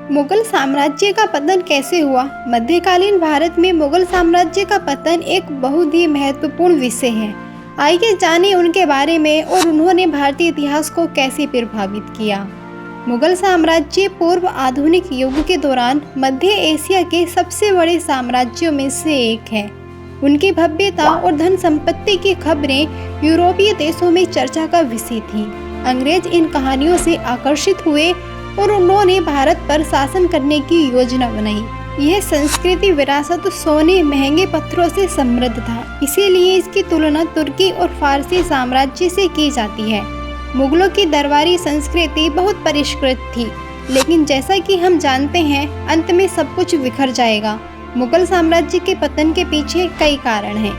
मुगल साम्राज्य का पतन कैसे हुआ? मध्यकालीन भारत में मुगल साम्राज्य का पतन एक बहुत ही महत्वपूर्ण विषय है। आइए जानें उनके बारे में और उन्होंने भारतीय इतिहास को कैसे प्रभावित किया। मुगल साम्राज्य पूर्व आधुनिक युग के दौरान मध्य एशिया के सबसे बड़े साम्राज्यों में से एक है। उनकी भव्यता और धन संपत्ति की खबरें यूरोपीय देशों में चर्चा का विषय थी। अंग्रेज इन कहानियों से आकर्षित हुए और उन्होंने भारत पर शासन करने की योजना बनाई। यह संस्कृति विरासत सोने महंगे पत्थरों से समृद्ध था, इसीलिए इसकी तुलना तुर्की और फारसी साम्राज्य से की जाती है। मुगलों की दरबारी संस्कृति बहुत परिष्कृत थी, लेकिन जैसा कि हम जानते हैं अंत में सब कुछ बिखर जाएगा। मुगल साम्राज्य के पतन के पीछे कई कारण हैं।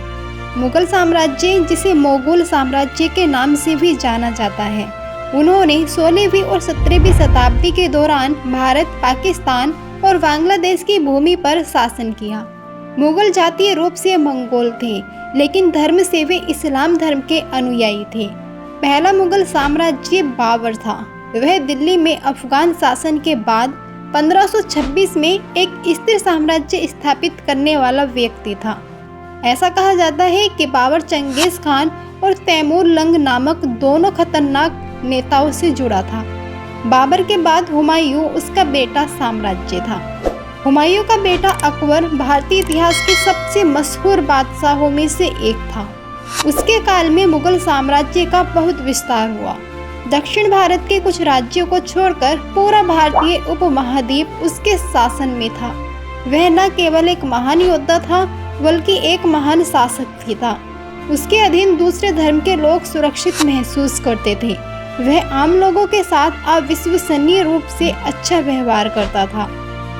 मुगल साम्राज्य, जिसे मोगल साम्राज्य के नाम से भी जाना जाता है, उन्होंने 16वीं और 17वीं शताब्दी के दौरान भारत, पाकिस्तान और बांग्लादेश की भूमि पर शासन किया। मुगल जातीय रूप से मंगोल थे, लेकिन धर्म से वे इस्लाम धर्म के अनुयायी थे। पहला मुगल साम्राज्य बाबर था। वह दिल्ली में अफगान शासन के बाद 1526 में एक स्थिर साम्राज्य स्थापित करने वाला व्यक्ति था। ऐसा कहा जाता है कि बाबर चंगेज खान और तैमूर लंग नामक दोनों खतरनाक नेताओं से जुड़ा था। बाबर के बाद हुमायूं उसका बेटा साम्राज्य था। हुमायूं का बेटा अकबर भारतीय इतिहास के सबसे मशहूर बादशाहों में से एक था। उसके काल में मुगल साम्राज्य का बहुत विस्तार हुआ। दक्षिण भारत के कुछ राज्यों को छोड़कर पूरा भारतीय उपमहाद्वीप उसके शासन में था। वह न केवल एक महान योद्धा था, बल्कि एक महान शासक भी था। उसके अधीन दूसरे धर्म के लोग सुरक्षित महसूस करते थे। वह आम लोगों के साथ अविश्वसनीय रूप से अच्छा व्यवहार करता था।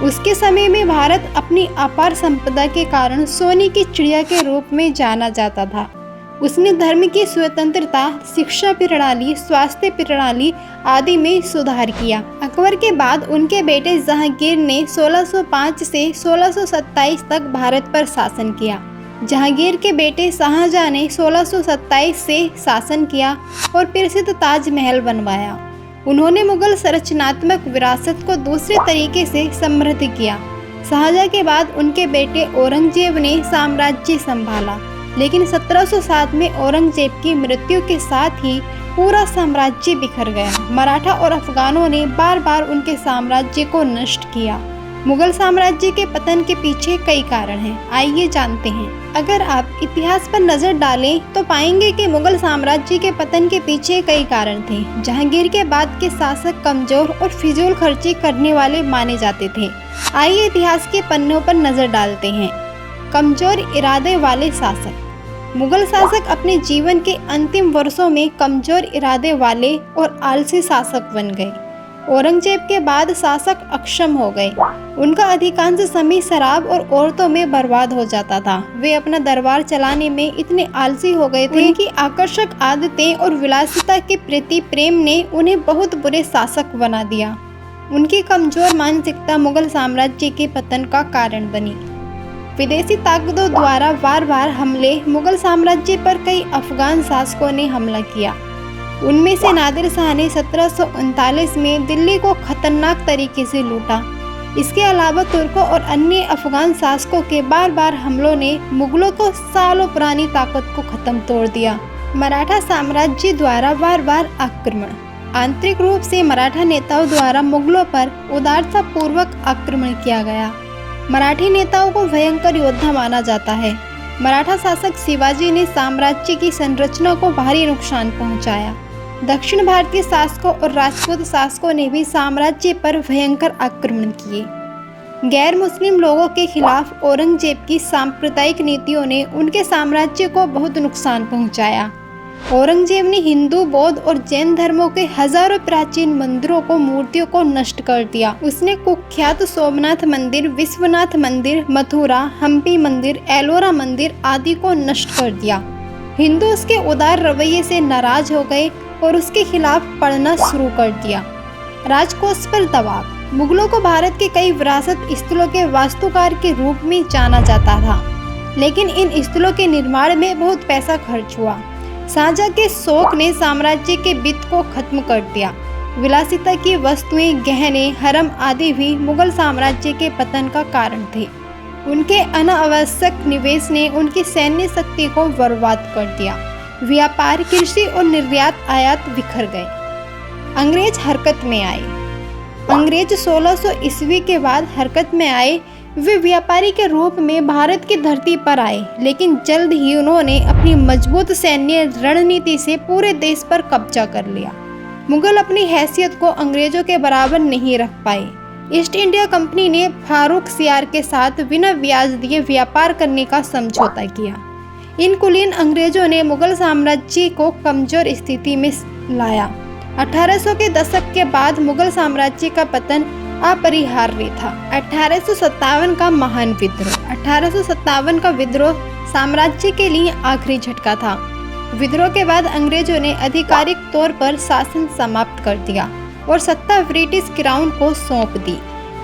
उसके समय में भारत अपनी अपार संपदा के कारण सोने की चिड़िया के रूप में जाना जाता था। उसने धर्म की स्वतंत्रता, शिक्षा प्रणाली, स्वास्थ्य प्रणाली आदि में सुधार किया। अकबर के बाद उनके बेटे जहांगीर ने 1605 से 1627 तक भारत पर शासन किया। जहांगीर के बेटे शाहजहां ने 1627 से शासन किया और प्रसिद्ध ताजमहल बनवाया। उन्होंने मुगल संरचनात्मक विरासत को दूसरे तरीके से समृद्ध किया। शाहजहां के बाद उनके बेटे औरंगजेब ने साम्राज्य संभाला, लेकिन 1707 में औरंगजेब की मृत्यु के साथ ही पूरा साम्राज्य बिखर गया। मराठा और अफगानों ने बार बार उनके साम्राज्य को नष्ट किया। मुगल साम्राज्य के पतन के पीछे कई कारण हैं। आइए जानते हैं। अगर आप इतिहास पर नजर डालें तो पाएंगे कि मुगल साम्राज्य के पतन के पीछे कई कारण थे। जहांगीर के बाद के शासक कमजोर और फिजूल खर्ची करने वाले माने जाते थे। आइए इतिहास के पन्नों पर नजर डालते हैं। कमजोर इरादे वाले शासक। मुगल शासक अपने जीवन के अंतिम वर्षों में कमजोर इरादे वाले और आलसी शासक बन गए। औरंगजेब के बाद शासक अक्षम हो गए। उनका अधिकांश समय शराब और औरतों में बर्बाद हो जाता था। वे अपना दरबार चलाने में इतने आलसी हो गए थे। उनकी आकर्षक आदतें और विलासिता के प्रति प्रेम ने उन्हें बहुत बुरे शासक बना दिया। उनकी कमजोर मानसिकता मुगल साम्राज्य के पतन का कारण बनी। विदेशी ताकतों द्वारा बार बार हमले। मुगल साम्राज्य पर कई अफगान शासकों ने हमला किया। उनमें से नादिर शाह ने 1739 में दिल्ली को खतरनाक तरीके से लूटा। इसके अलावा तुर्कों और अन्य अफगान शासकों के बार बार हमलों ने मुगलों को सालों पुरानी ताकत को खत्म तोड़ दिया। मराठा साम्राज्य द्वारा बार बार आक्रमण। आंतरिक रूप से मराठा नेताओं द्वारा मुगलों पर उदारतापूर्वक आक्रमण किया गया। मराठी नेताओं को भयंकर योद्धा माना जाता है। मराठा शासक शिवाजी ने साम्राज्य की संरचना को भारी नुकसान पहुंचाया। दक्षिण भारतीय शासकों और राजपूत शासकों ने भी साम्राज्य पर भयंकर आक्रमण किए। गैर मुस्लिम लोगों के खिलाफ औरंगजेब की सांप्रदायिक नीतियों ने उनके साम्राज्य को बहुत नुकसान पहुंचाया। औरंगजेब ने हिंदू, बौद्ध और जैन धर्मों के हजारों प्राचीन मंदिरों को, मूर्तियों को नष्ट कर दिया। उसने कुख्यात सोमनाथ मंदिर, विश्वनाथ मंदिर, मथुरा, हम्पी मंदिर, एलोरा मंदिर आदि को नष्ट कर दिया। हिंदू उसके उदार रवैये से नाराज हो गए और उसके खिलाफ पढ़ना शुरू कर दिया। राजकोष पर दबाव। मुगलों को भारत के कई विरासत स्थलों के वास्तुकार के रूप में जाना जाता था, लेकिन इन स्थलों के निर्माण में बहुत पैसा खर्च हुआ। शाहजहां के शौक ने साम्राज्य के वित्त को खत्म कर दिया। विलासिता की वस्तुएं, गहने, हरम आदि भी मुगल साम्राज्य के पतन का कारण थे। उनके अनावश्यक निवेश ने उनकी सैन्य शक्ति को बर्बाद कर दिया। व्यापार, कृषि और निर्यात आयात बिखर गए। अंग्रेज हरकत में आए। अंग्रेज 1600 ईस्वी के बाद हरकत में आए। वे व्यापारी के रूप में भारत की धरती पर आए, लेकिन जल्द ही उन्होंने अपनी मजबूत सैन्य रणनीति से पूरे देश पर कब्जा कर लिया। मुगल अपनी हैसियत को अंग्रेजों के बराबर नहीं रख पाए। ईस्ट इंडिया कंपनी ने फारूक सियार के साथ बिना ब्याज दिए व्यापार करने का समझौता किया। इन कुलीन अंग्रेजों ने मुगल साम्राज्य को कमजोर स्थिति में लाया। 1800 के दशक के बाद मुगल साम्राज्य का पतन अपरिहार्य था। 1857 का महान विद्रोह। 1857 का विद्रोह साम्राज्य के लिए आखिरी झटका था। विद्रोह के बाद अंग्रेजों ने आधिकारिक तौर पर शासन समाप्त कर दिया और सत्ता ब्रिटिश क्राउन को सौंप दी।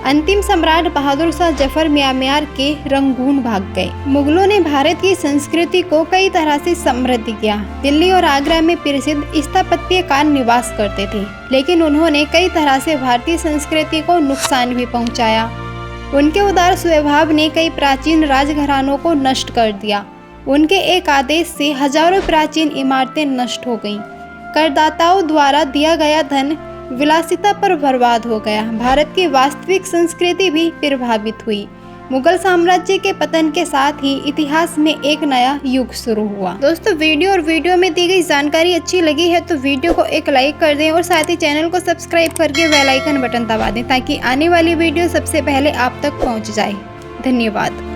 अंतिम सम्राट बहादुर शाह जफर म्यांमार के रंगून भाग गए। मुगलों ने भारत की संस्कृति को कई तरह से समृद्ध किया। दिल्ली और आगरा में प्रसिद्ध स्थापत्यकार निवास करते थे, लेकिन उन्होंने कई तरह से भारतीय संस्कृति को नुकसान भी पहुंचाया। उनके उदार स्वभाव ने कई प्राचीन राजघरानों को नष्ट कर दिया। उनके एक आदेश से हजारों प्राचीन इमारतें नष्ट हो गईं। करदाताओं द्वारा दिया गया धन विलासिता पर बर्बाद हो गया। भारत की वास्तविक संस्कृति भी प्रभावित हुई। मुगल साम्राज्य के पतन के साथ ही इतिहास में एक नया युग शुरू हुआ। दोस्तों, वीडियो में दी गई जानकारी अच्छी लगी है तो वीडियो को एक लाइक कर दें और साथ ही चैनल को सब्सक्राइब करके बेल आइकन बटन दबा दें ताकि आने वाली वीडियो सबसे पहले आप तक पहुंच जाए। धन्यवाद।